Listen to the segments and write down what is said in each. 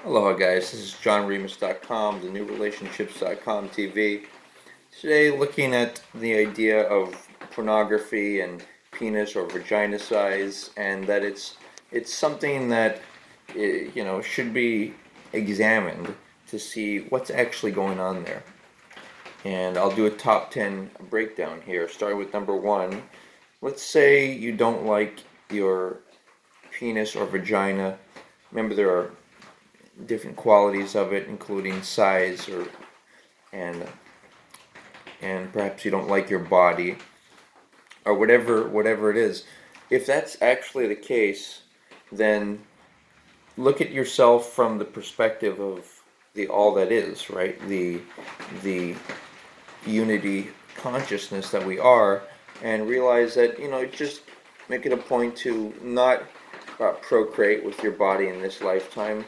Aloha guys, this is JohnRemus.com, the newrelationships.com TV. Today looking at the idea of pornography and penis or vagina size, and that it's something that should be examined to see what's actually going on there. And I'll do a top 10 breakdown here, starting with number 1. Let's say you don't like your penis or vagina. Remember, there are different qualities of it, including size and and perhaps you don't like your body or whatever it is. If that's actually the case, then look at yourself from the perspective of the all that is, right? The unity consciousness that we are, and realize that just make it a point to not procreate with your body in this lifetime,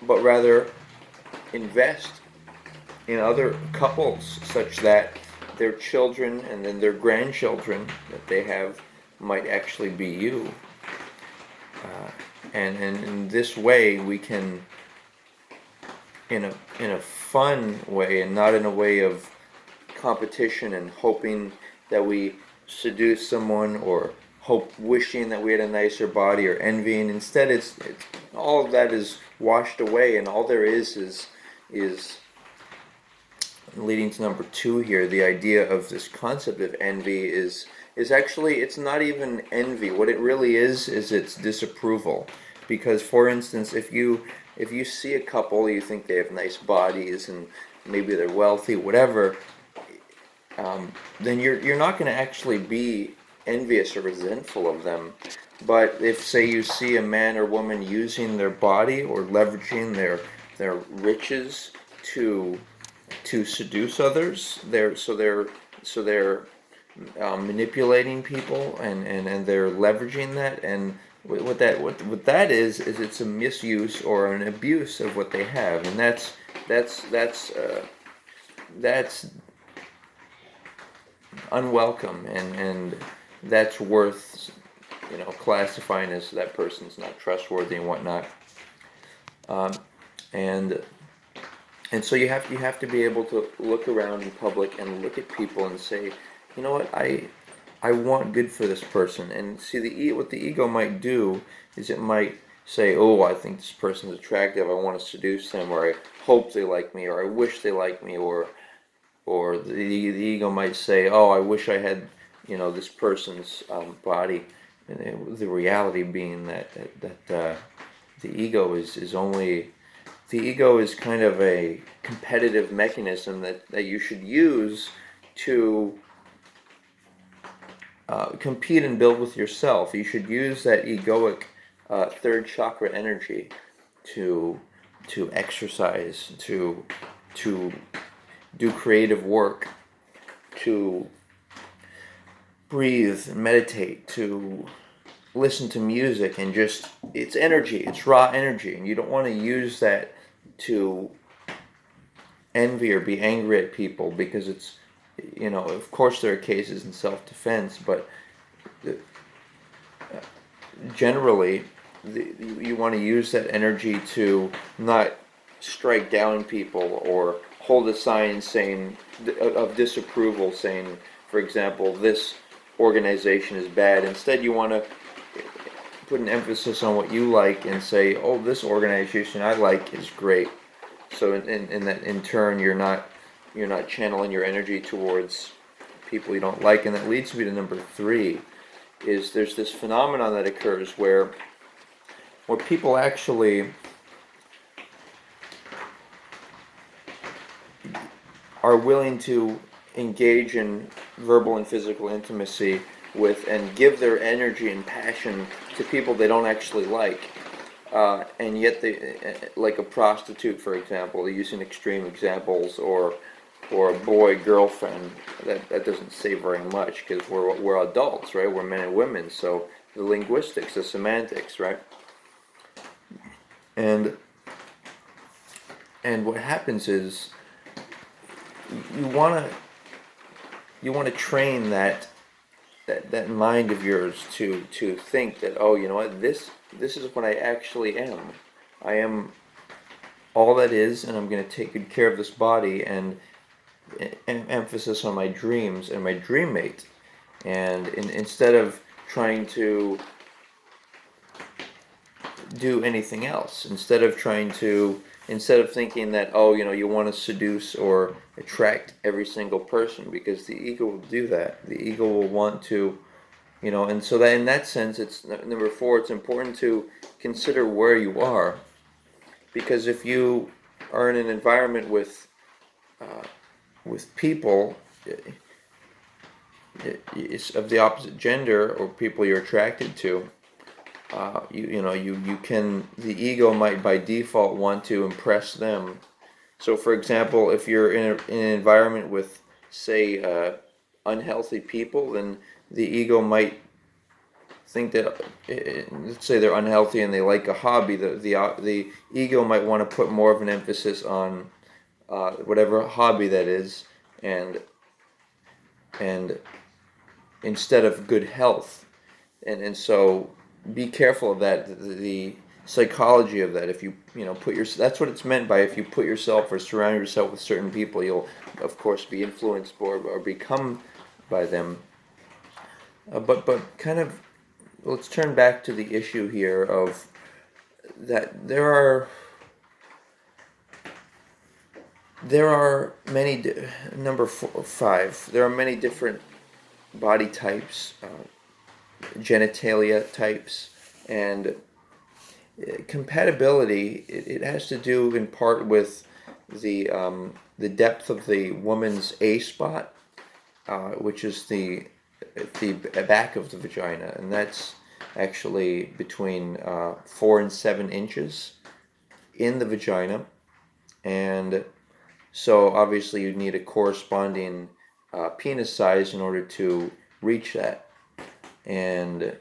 but rather invest in other couples such that their children and then their grandchildren that they have might actually be you. And in this way we can, in a fun way and not in a way of competition and hoping that we seduce someone, or wishing that we had a nicer body, or envying. Instead, it's all of that is washed away, and all there is leading to number 2 here. The idea of this concept of envy is actually, it's not even envy. What it really is it's disapproval. Because, for instance, if you see a couple, you think they have nice bodies and maybe they're wealthy, whatever, then you're not going to actually be envious or resentful of them. But if, say, you see a man or woman using their body or leveraging their riches to seduce others, they're manipulating people, and they're leveraging that. And what that is it's a misuse or an abuse of what they have, and that's unwelcome, and that's worth classifying as that person's not trustworthy and whatnot. Um, and and so you have to be able to look around in public and look at people and say, you know what, I want good for this person. And see, what the ego might do is it might say, oh, I think this person's attractive, I want to seduce them, or I hope they like me, or I wish they like me, or the ego might say, oh, I wish I had this person's body. And the reality being that the ego is only, the ego is kind of a competitive mechanism that you should use to compete and build with yourself. You should use that egoic third chakra energy to exercise, to do creative work, to breathe and meditate, to listen to music, and just, it's energy, it's raw energy, and you don't want to use that to envy or be angry at people, because it's, of course there are cases in self-defense, but generally you want to use that energy to not strike down people or hold a sign saying of disapproval, saying, for example, this organization is bad. Instead, you want to put an emphasis on what you like and say, oh, this organization I like is great. So in that, in turn, you're not channeling your energy towards people you don't like. And that leads me to number 3, is there's this phenomenon that occurs where people actually are willing to engage in verbal and physical intimacy with, and give their energy and passion to people they don't actually like. And yet they, like a prostitute, for example, using extreme examples, or a boy girlfriend, that doesn't say very much, because we're adults, right? We're men and women, so the linguistics, the semantics, right? And what happens is you want to train that mind of yours to think that, oh, you know what, this is what I actually am. I am all that is, and I'm going to take good care of this body, and emphasis on my dreams and my dream mate. And instead of trying to do anything else, instead of thinking that, oh, you want to seduce or attract every single person, because the ego will do that. The ego will want to, and so that in that sense, it's number four. It's important to consider where you are, because if you are in an environment with people of the opposite gender or people you're attracted to, the ego might by default want to impress them. So, for example, if you're in an environment with, say, unhealthy people, then the ego might think that, let's say they're unhealthy and they like a hobby, the ego might want to put more of an emphasis on whatever hobby that is, and and instead of good health, and so be careful of that. The psychology of that. If that's what it's meant by, if you put yourself or surround yourself with certain people, you'll of course be influenced or become by them. But kind of, let's turn back to the issue here of that there are many number five. There are many different body types, genitalia types, and compatibility. It has to do in part with the depth of the woman's A spot, which is the back of the vagina, and that's actually between 4 and 7 inches in the vagina, and so obviously you need a corresponding penis size in order to reach that, and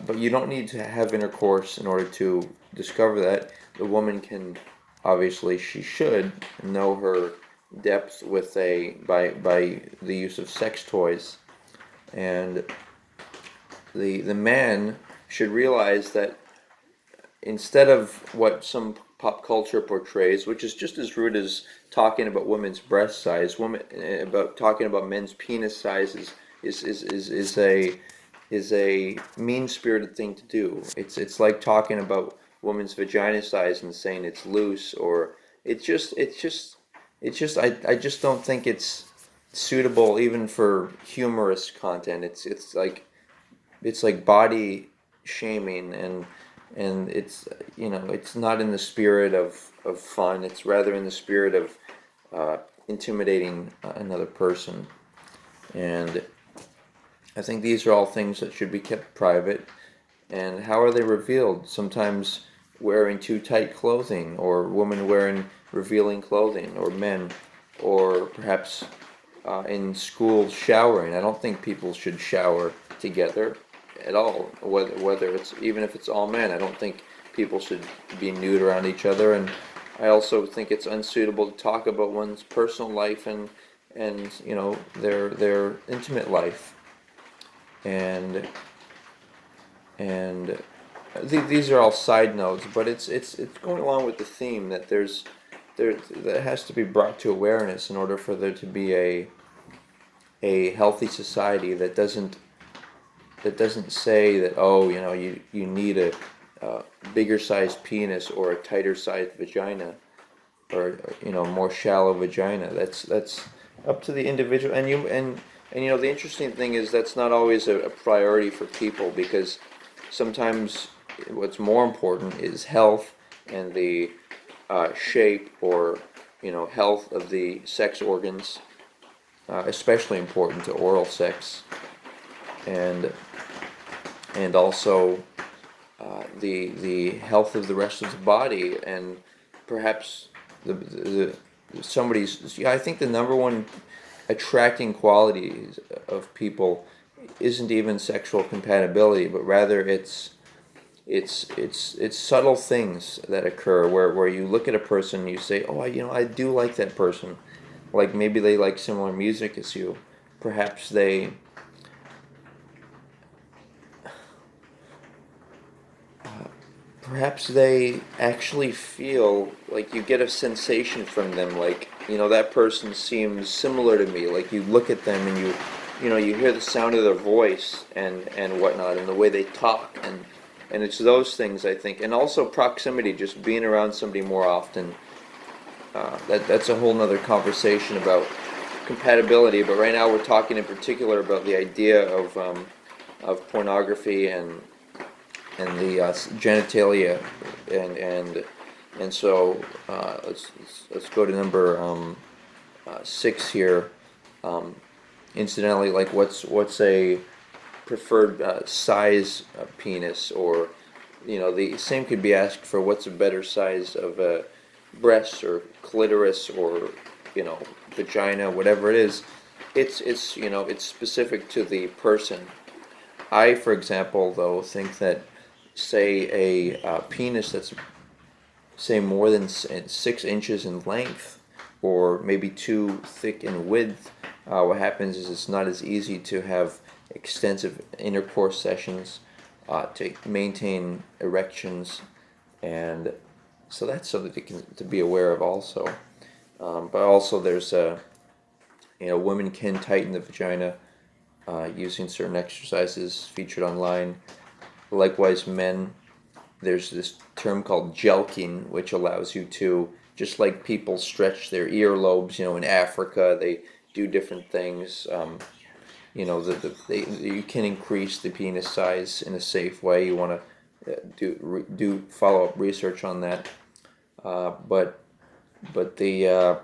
but you don't need to have intercourse in order to discover that. The woman can, obviously she should know her depth by the use of sex toys, and the man should realize that instead of what some pop culture portrays, which is just as rude as talking about women's breast size, about talking about men's penis sizes is a mean-spirited thing to do. It's like talking about women's vagina size and saying it's loose, or I just don't think it's suitable even for humorous content. It's like body shaming, and it's not in the spirit of fun. It's rather in the spirit of intimidating another person. And I think these are all things that should be kept private. And how are they revealed? Sometimes wearing too tight clothing, or women wearing revealing clothing, or men, or perhaps in school showering. I don't think people should shower together at all, whether it's, even if it's all men. I don't think people should be nude around each other, and I also think it's unsuitable to talk about one's personal life and their intimate life, and these are all side notes, but it's going along with the theme that that has to be brought to awareness in order for there to be a healthy society that doesn't say that, oh, you need a bigger sized penis or a tighter sized vagina, or more shallow vagina. That's up to the individual, and the interesting thing is that's not always a priority for people, because sometimes what's more important is health and the shape, or health of the sex organs, especially important to oral sex, and also the health of the rest of the body, and perhaps the somebody's. I think the number one attracting qualities of people isn't even sexual compatibility, but rather it's subtle things that occur where you look at a person and you say, oh, I do like that person. Like maybe they like similar music as you. Perhaps perhaps they actually feel like you get a sensation from them, like, that person seems similar to me. Like you look at them and you hear the sound of their voice and whatnot, and the way they talk, and it's those things, I think. And also proximity, just being around somebody more often. That's a whole nother conversation about compatibility, but right now we're talking in particular about the idea of pornography and the genitalia, and so let's go to number 6 here. Um, Incidentally, like what's a preferred size of penis, or the same could be asked for what's a better size of a breast or clitoris or vagina, whatever it is. It's specific to the person. I, for example, though, think that, say, a penis that's, say, more than 6 inches in length, or maybe too thick in width, what happens is it's not as easy to have extensive intercourse sessions, to maintain erections, and so that's something to be aware of also. But also, there's women can tighten the vagina using certain exercises featured online. Likewise, men, there's this term called jelqing, which allows you to, just like people stretch their earlobes, in Africa, they do different things. You can increase the penis size in a safe way. You want to do follow up research on that. But the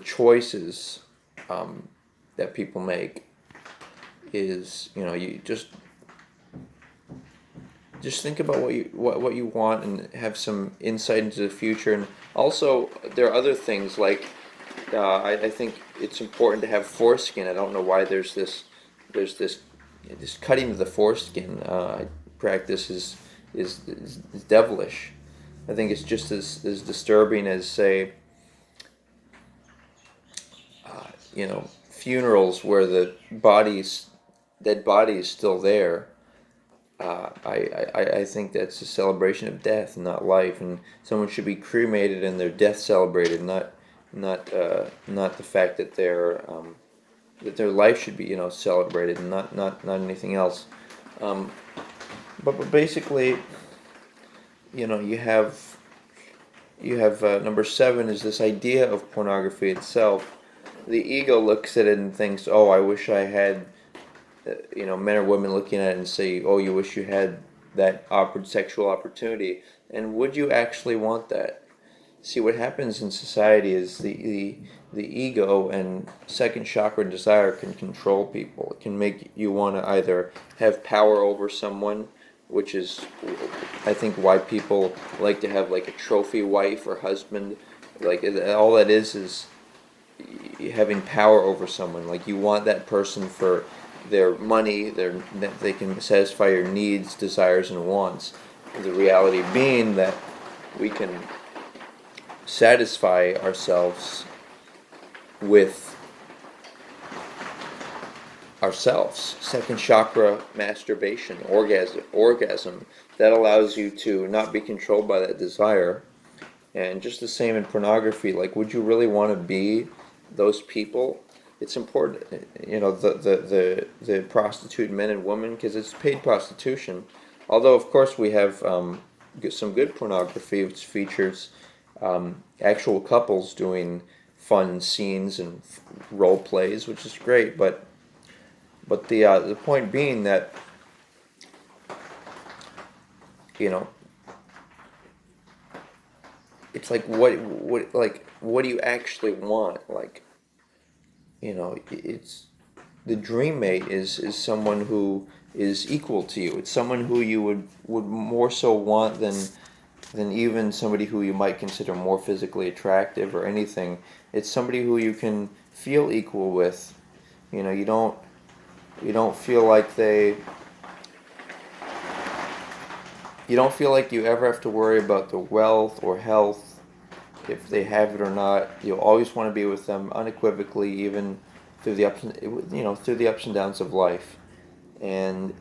choices that people make is, you just think about what you want and have some insight into the future. And also, there are other things like, I think it's important to have foreskin. I don't know why there's this cutting of the foreskin practice is devilish. I think it's just as disturbing as, say, funerals where the dead body is still there. I think that's a celebration of death, not life, and someone should be cremated and their death celebrated, not the fact that their life should be celebrated, and not anything else. Um, but basically, you have number 7 is this idea of pornography itself. The ego looks at it and thinks, "Oh, I wish I had." Men or women looking at it and say, "Oh, you wish you had that sexual opportunity," and would you actually want that? See, what happens in society is the ego and second chakra desire can control people. It can make you want to either have power over someone, which is, I think, why people like to have like a trophy wife or husband. Like, all that is having power over someone. Like, you want that person for their money, that they can satisfy your needs, desires, and wants. The reality being that we can satisfy ourselves with ourselves. Second chakra masturbation, orgasm, that allows you to not be controlled by that desire. And just the same in pornography. Like, would you really want to be those people? It's important, the prostitute men and women, because it's paid prostitution. Although, of course, we have some good pornography, which features actual couples doing fun scenes and role plays, which is great. But the point being that, it's like, what do you actually want? Like, it's the dream mate is someone who is equal to you. It's someone who you would more so want than even somebody who you might consider more physically attractive or anything. It's somebody who you can feel equal with. You don't feel like you don't feel like you ever have to worry about their wealth or health, if they have it or not. You'll always want to be with them unequivocally, even through the ups and downs of life. And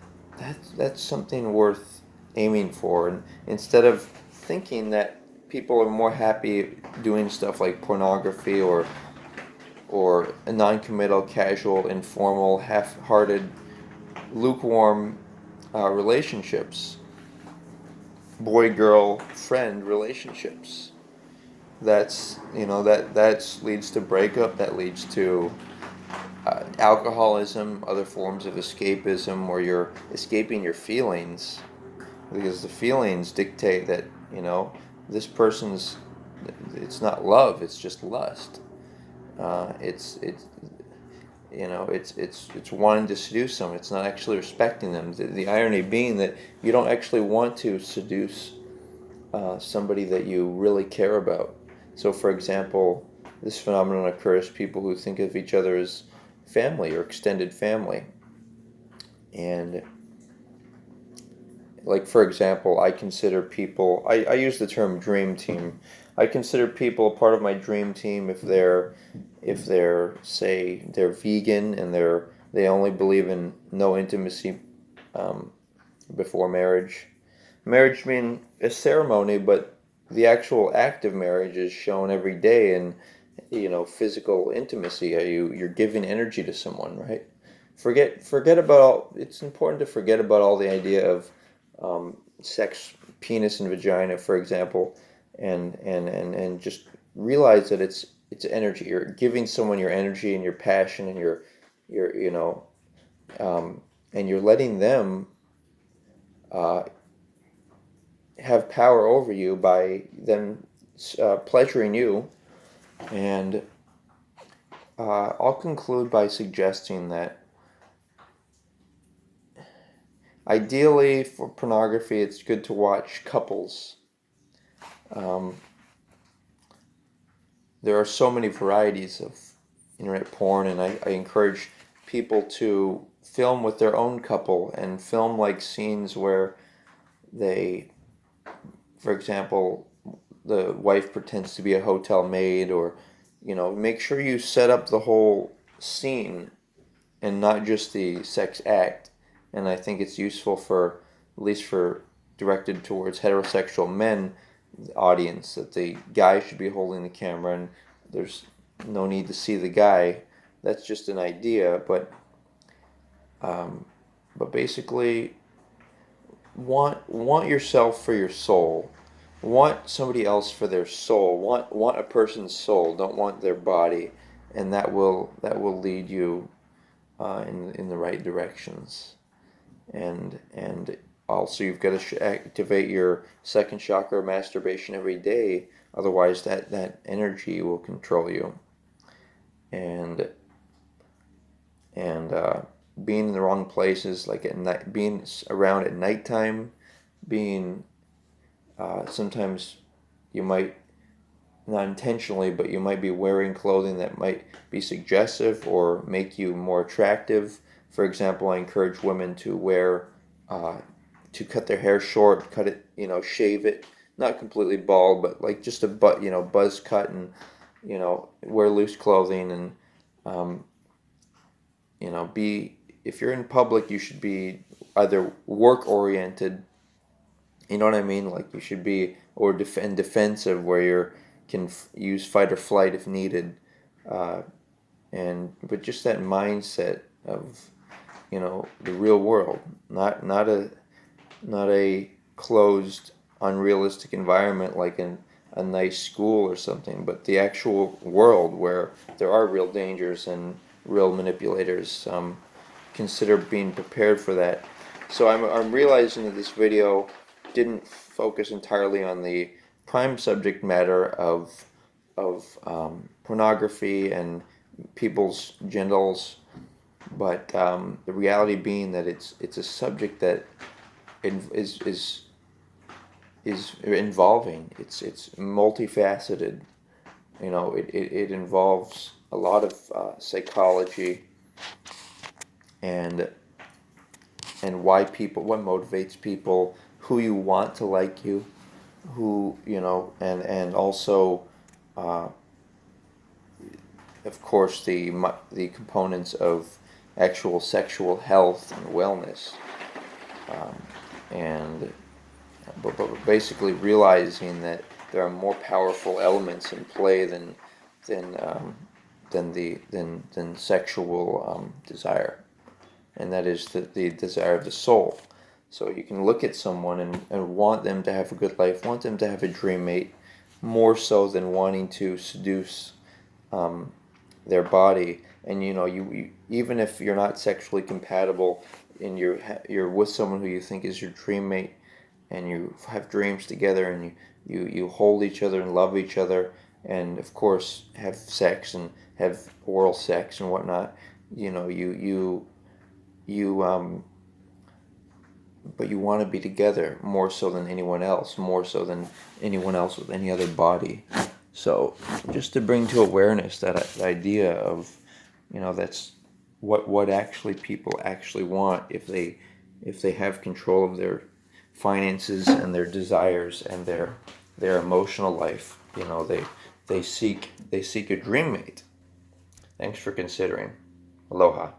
that's something worth aiming for. And instead of thinking that people are more happy doing stuff like pornography or non-committal, casual, informal, half-hearted, lukewarm relationships, boy-girl friend relationships. That's that leads to breakup. That leads to alcoholism, other forms of escapism, where you're escaping your feelings because the feelings dictate that this person's. It's not love. It's just lust. It's it's wanting to seduce someone. It's not actually respecting them. The irony being that you don't actually want to seduce somebody that you really care about. So, for example, this phenomenon occurs people who think of each other as family or extended family. And, like, for example, I consider people, I use the term dream team. I consider people a part of my dream team if they're say they're vegan and they only believe in no intimacy um, before marriage. Marriage being a ceremony, but the actual act of marriage is shown every day in physical intimacy. You're giving energy to someone, right? Forget about all. It's important to forget about all the idea of sex, penis and vagina, for example, and just realize that it's energy. You're giving someone your energy and your passion and your um, and you're letting them uh, have power over you by them pleasuring you. And I'll conclude by suggesting that ideally for pornography, it's good to watch couples. Um, there are so many varieties of internet porn, and I encourage people to film with their own couple and film like scenes where they, for example, the wife pretends to be a hotel maid, or make sure you set up the whole scene and not just the sex act. And I think it's useful for, at least for directed towards heterosexual men audience, that the guy should be holding the camera and there's no need to see the guy. That's just an idea, um, but basically, want yourself for your soul. Want somebody else for their soul. Want a person's soul. Don't want their body, and that will lead you in the right directions. And also you've got to activate your second chakra, masturbation, every day. Otherwise, that energy will control you. And and being in the wrong places, like at night, being around at nighttime, being sometimes you might, not intentionally, but you might be wearing clothing that might be suggestive or make you more attractive. For example, I encourage women to wear, uh, to cut their hair short, cut it, shave it, not completely bald, but like just a buzz cut, and wear loose clothing, and um, be, if you're in public, you should be either work oriented. You know what I mean? Like you should be, or defensive, where you can use fight or flight if needed, uh, and but just that mindset of the real world, not a closed, unrealistic environment like in a nice school or something, but the actual world where there are real dangers and real manipulators. Consider being prepared for that. So I'm realizing that this video didn't focus entirely on the prime subject matter of pornography and people's genitals, but the reality being that it's a subject that is involving. It's multifaceted. It involves a lot of psychology and what motivates people, who you want to like you, who and also, uh, of course, the components of actual sexual health and wellness, and but basically realizing that there are more powerful elements in play than than sexual desire, and that is the desire of the soul. So you can look at someone and want them to have a good life, want them to have a dream mate, more so than wanting to seduce their body. And you even if you're not sexually compatible and you're with someone who you think is your dream mate, and you have dreams together, and you hold each other and love each other, and of course have sex and have oral sex and whatnot, you but you want to be together more so than anyone else, more so than anyone else with any other body. So just to bring to awareness that idea of, that's what actually people actually want if they have control of their finances and their desires and their emotional life. They seek a dream mate. Thanks for considering. Aloha.